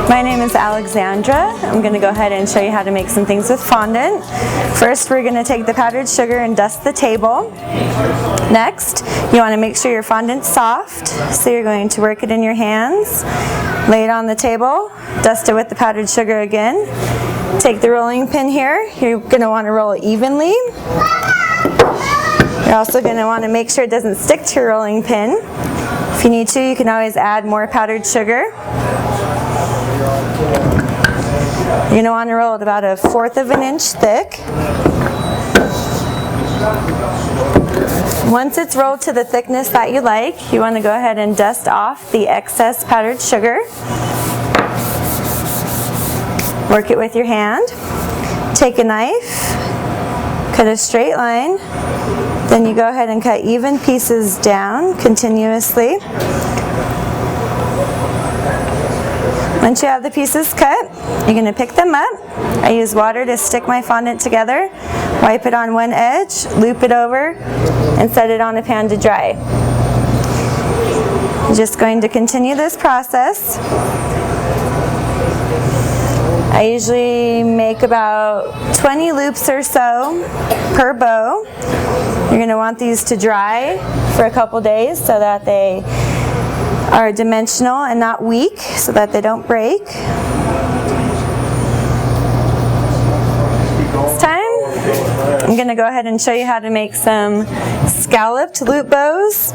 My name is Alexandra. I'm going to go ahead and show you how to make some things with fondant. First, we're going to take the powdered sugar and dust the table. Next, you want to make sure your fondant's soft, so you're going to work it in your hands. Lay it on the table, dust it with the powdered sugar again. Take the rolling pin here. You're going to want to roll it evenly. You're also going to want to make sure it doesn't stick to your rolling pin. If you need to, you can always add more powdered sugar. You're going to want to roll it about 1/4 of an inch thick. Once it's rolled to the thickness that you like, you want to go ahead and dust off the excess powdered sugar. Work it with your hand. Take a knife, cut a straight line, then you go ahead and cut even pieces down continuously. Once you have the pieces cut, you're going to pick them up. I use water to stick my fondant together, wipe it on one edge, loop it over, and set it on a pan to dry. I'm just going to continue this process. I usually make about 20 loops or so per bow. You're going to want these to dry for a couple days so that they are dimensional and not weak, so that they don't break. This time, I'm going to go ahead and show you how to make some scalloped loop bows.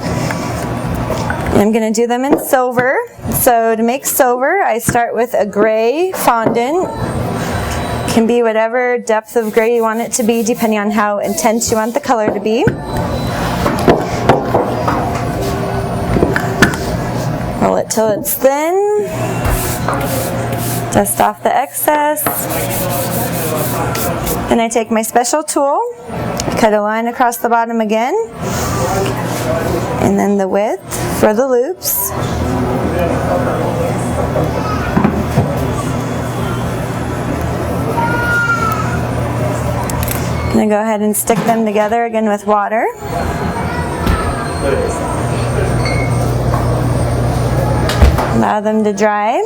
I'm going to do them in silver. So to make silver, I start with a gray fondant. It can be whatever depth of gray you want it to be, depending on how intense you want the color to be. Roll it till it's thin. Dust off the excess. Then I take my special tool, cut a line across the bottom again, and then the width for the loops. I'm going to go ahead and stick them together again with water. Allow them to dry.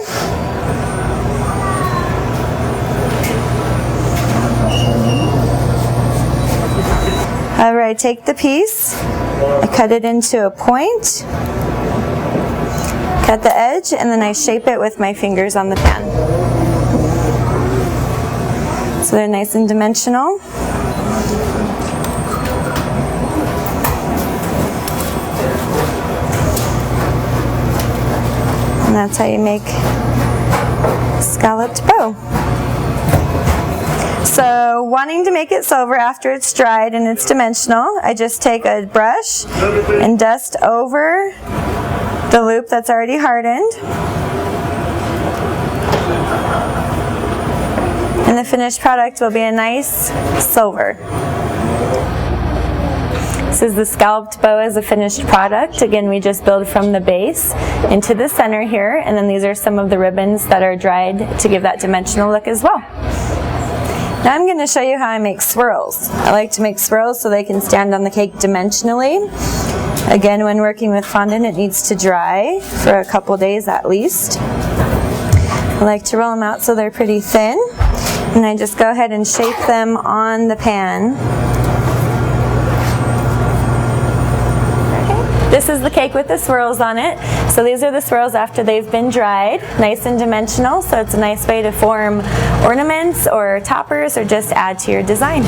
However, I take the piece, I cut it into a point, cut the edge, and then I shape it with my fingers on the pan. So they're nice and dimensional. And that's how you make a scalloped bow. So wanting to make it silver after it's dried and it's dimensional, I just take a brush and dust over the loop that's already hardened. And the finished product will be a nice silver. This is the scalloped bow as a finished product. Again, we just build from the base into the center here, and then these are some of the ribbons that are dried to give that dimensional look as well. Now I'm going to show you how I make swirls. I like to make swirls so they can stand on the cake dimensionally. Again, when working with fondant, it needs to dry for a couple days at least. I like to roll them out so they're pretty thin, and I just go ahead and shape them on the pan. This is the cake with the swirls on it. So these are the swirls after they've been dried, nice and dimensional, so it's a nice way to form ornaments or toppers or just add to your design.